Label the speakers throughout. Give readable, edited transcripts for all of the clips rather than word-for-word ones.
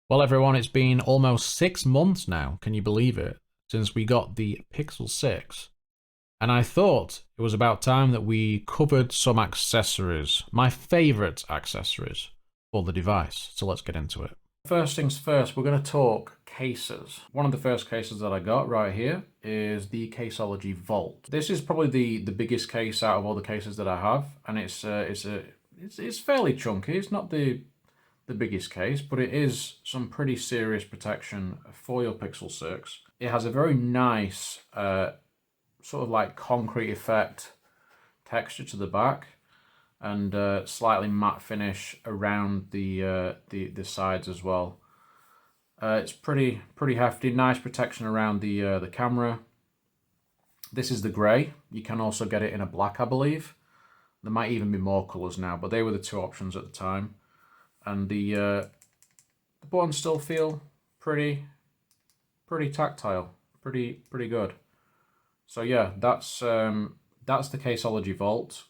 Speaker 1: Well, everyone, it's been almost 6 months now, can you believe it, since we got the Pixel 6. And I thought it was about time that we covered some accessories, my favourite accessories for the device. So let's get into it. First things first, we're going to talk cases. One of the first cases that I got right here is the Caseology Vault. This is probably the biggest case out of all the cases that I have, and it's fairly chunky. It's not the biggest case, but it is some pretty serious protection for your Pixel 6. It has a very nice sort of like concrete effect texture to the back, and slightly matte finish around the sides as well. It's pretty hefty, nice protection around the camera. This is the grey. You can also get it in a black, I believe. There might even be more colours now, but they were the two options at the time. And the buttons still feel pretty tactile, pretty good. So yeah, that's the Caseology Vault.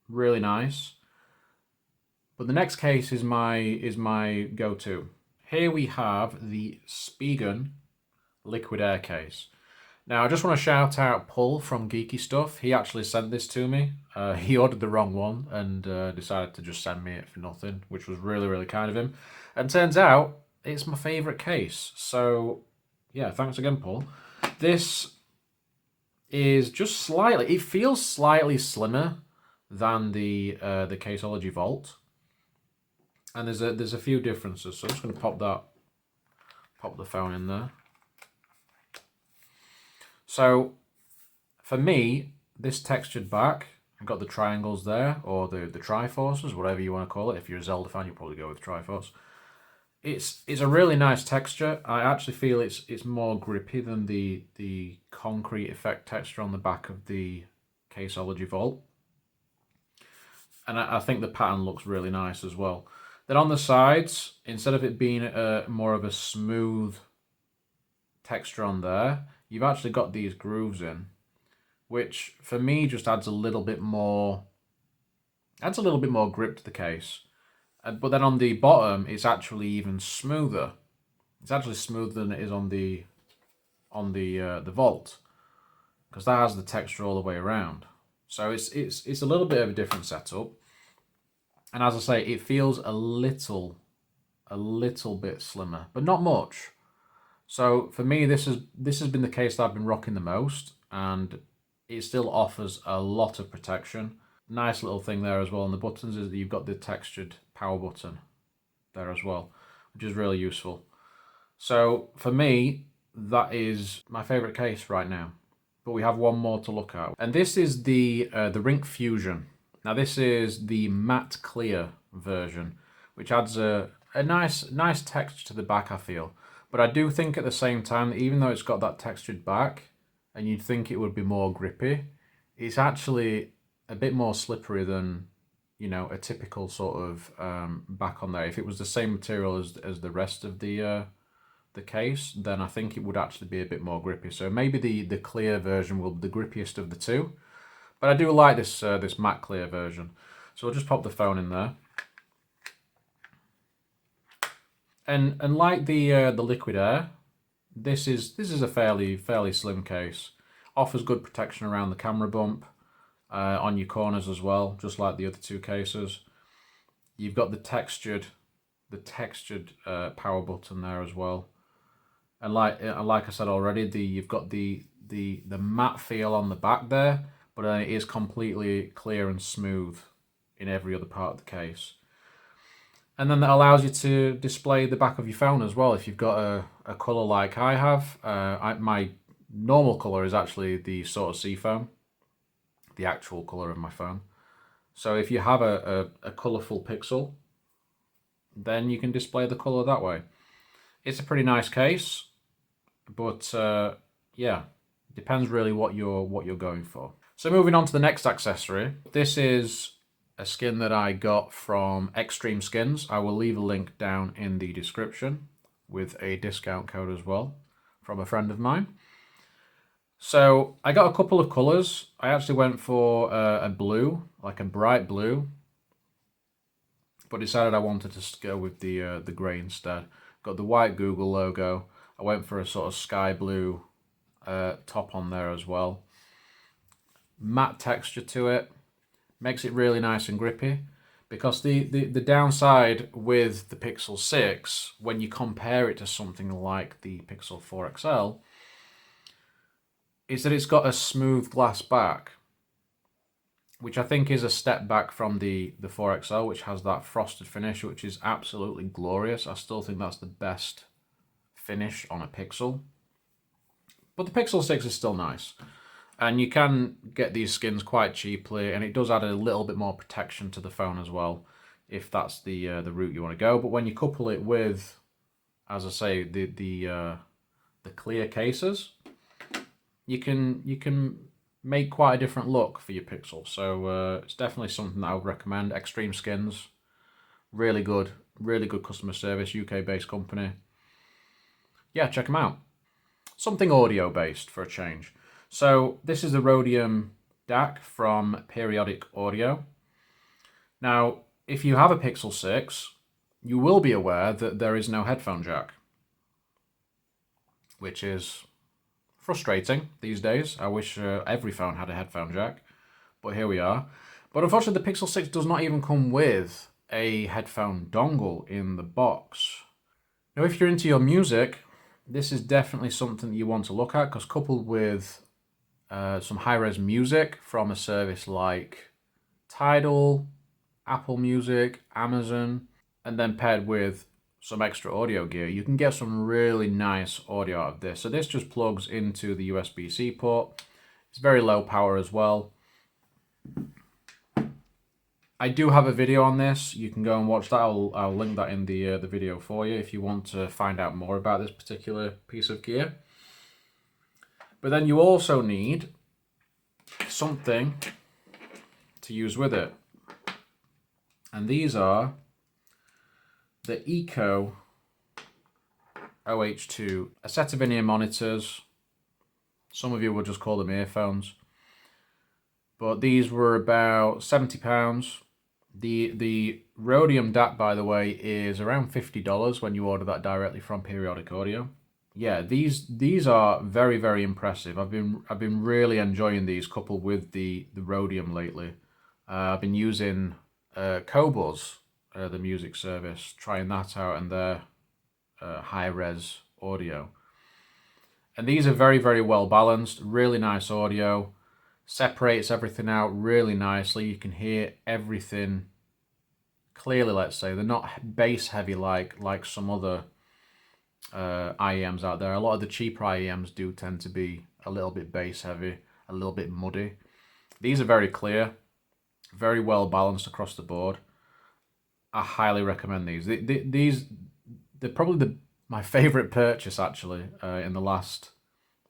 Speaker 1: Really nice. But the next case is my go-to. Here we have the Spigen Liquid Air case. Now, I just want to shout out Paul from Geeky Stuff. He actually sent this to me. He ordered the wrong one and decided to just send me it for nothing, which was really kind of him. And turns out it's my favourite case. So, yeah, thanks again, Paul. This is just slightly, it feels slightly slimmer than the Caseology Vault. And there's a few differences. So I'm just going to pop the phone in there. So, for me, this textured back, I've got the triangles there, or the Triforces, whatever you want to call it. If you're a Zelda fan, you'll probably go with Triforce. It's a really nice texture. I actually feel it's more grippy than the concrete effect texture on the back of the Caseology Vault. And I think the pattern looks really nice as well. Then on the sides, instead of it being more of a smooth texture on there, you've actually got these grooves in, which for me just adds a little bit more grip to the case. But then on the bottom, it's actually even smoother. It's actually smoother than it is on the Vault, because that has the texture all the way around. So it's a little bit of a different setup. And as I say, it feels a little bit slimmer, but not much. So for me, this has been the case that I've been rocking the most, and it still offers a lot of protection. Nice little thing there as well on the buttons is that you've got the textured power button there as well, which is really useful. So for me, that is my favourite case right now. But we have one more to look at, and this is the Rink Fusion. Now this is the matte clear version, which adds a nice texture to the back, I feel. But I do think at the same time that even though it's got that textured back, and you'd think it would be more grippy, it's actually a bit more slippery than, you know, a typical sort of back on there. If it was the same material as the rest of the case, then I think it would actually be a bit more grippy. So maybe the clear version will be the grippiest of the two. But I do like this matte clear version. So I'll just pop the phone in there. And like the Liquid Air, this is a fairly slim case. Offers good protection around the camera bump, on your corners as well, just like the other two cases. You've got the textured power button there as well. And like I said already, you've got the matte feel on the back there, but it is completely clear and smooth in every other part of the case. And then that allows you to display the back of your phone as well. If you've got a colour like I have, my normal colour is actually the sort of seafoam, the actual colour of my phone. So if you have a colourful Pixel, then you can display the colour that way. It's a pretty nice case, but yeah, it depends really what you're going for. So moving on to the next accessory. This is a skin that I got from Extreme Skins. I will leave a link down in the description with a discount code as well from a friend of mine. So I got a couple of colours. I actually went for a blue, like a bright blue. but decided I wanted to go with the grey instead. Got the white Google logo. I went for a sort of sky blue top on there as well. Matte texture to it, makes it really nice and grippy. Because the downside with the Pixel 6, when you compare it to something like the Pixel 4 XL, is that it's got a smooth glass back, which I think is a step back from the 4 XL, which has that frosted finish, which is absolutely glorious. I still think that's the best finish on a Pixel. But the Pixel 6 is still nice. And you can get these skins quite cheaply, and it does add a little bit more protection to the phone as well, if that's the route you want to go. But when you couple it with, as I say, the clear cases, you can make quite a different look for your Pixel. So it's definitely something that I would recommend. Extreme Skins, really good customer service, UK-based company. Yeah, check them out. Something audio-based for a change. So this is the Rodium DAC from Periodic Audio. Now, if you have a Pixel 6, you will be aware that there is no headphone jack, which is frustrating these days. I wish every phone had a headphone jack, but here we are. But unfortunately, the Pixel 6 does not even come with a headphone dongle in the box. Now, if you're into your music, this is definitely something that you want to look at, because coupled with some high-res music from a service like Tidal, Apple Music, Amazon, and then paired with some extra audio gear, you can get some really nice audio out of this. So this just plugs into the USB-C port. It's very low power as well. I do have a video on this. You can go and watch that. I'll link that in the video for you if you want to find out more about this particular piece of gear. But then you also need something to use with it. And these are the Eco OH2, a set of in-ear monitors. Some of you would just call them earphones. But these were about £70. The Rodium DAC, by the way, is around $50 when you order that directly from Periodic Audio. Yeah, these are very, very impressive. I've been really enjoying these coupled with the Rodium lately. I've been using Qobuz, the music service, trying that out, and their high-res audio. And these are very, very well balanced, really nice audio, separates everything out really nicely. You can hear everything clearly, let's say. They're not bass heavy like some other IEMs out there. A lot of the cheaper IEMs do tend to be a little bit bass heavy, a little bit muddy. These are very clear, very well balanced across the board. I highly recommend these. They're probably my favorite purchase actually in the last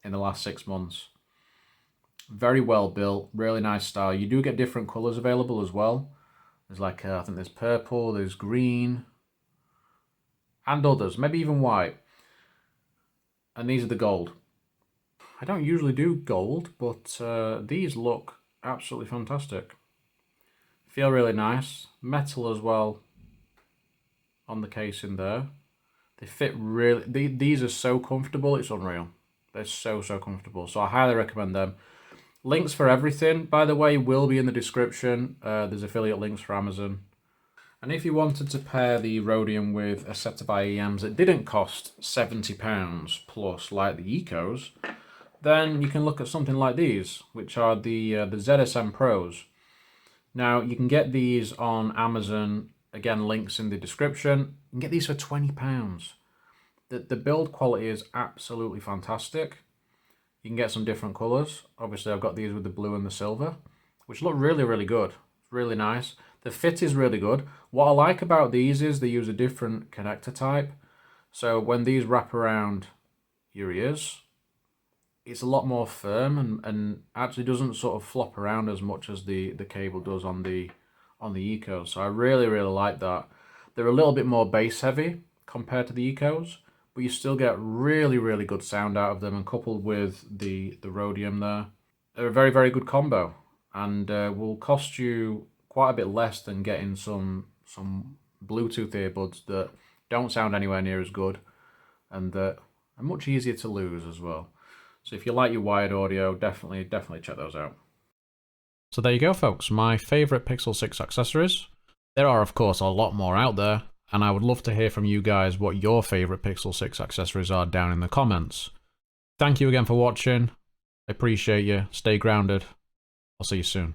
Speaker 1: 6 months. Very well built, really nice style. You do get different colors available as well. There's like I think there's purple, there's green, and others, maybe even white. And these are the gold. I don't usually do gold, but these look absolutely fantastic. Feel really nice. Metal as well on the casing there. They fit really, these are so comfortable, it's unreal. They're so comfortable. So I highly recommend them. Links for everything, by the way, will be in the description. There's affiliate links for Amazon. And if you wanted to pair the Rodium with a set of IEMs that didn't cost £70 plus like the Ecos, then you can look at something like these, which are the ZSM Pros. Now, you can get these on Amazon. Again, links in the description. You can get these for £20. The build quality is absolutely fantastic. You can get some different colours. Obviously, I've got these with the blue and the silver, which look really, really good. Really nice. The fit is really good. What I like about these is they use a different connector type. So when these wrap around your ears, it's a lot more firm and actually doesn't sort of flop around as much as the cable does on the Ecos. So I really, really like that. They're a little bit more bass heavy compared to the Ecos, but you still get really, really good sound out of them, and coupled with the Rodium there, they're a very, very good combo, and will cost you quite a bit less than getting some Bluetooth earbuds that don't sound anywhere near as good and that are much easier to lose as well. So if you like your wired audio, definitely check those out. So there you go, folks, my favorite Pixel 6 accessories. There are, of course, a lot more out there, and I would love to hear from you guys what your favorite Pixel 6 accessories are down in the comments. Thank you again for watching. I appreciate you. Stay grounded. I'll see you soon.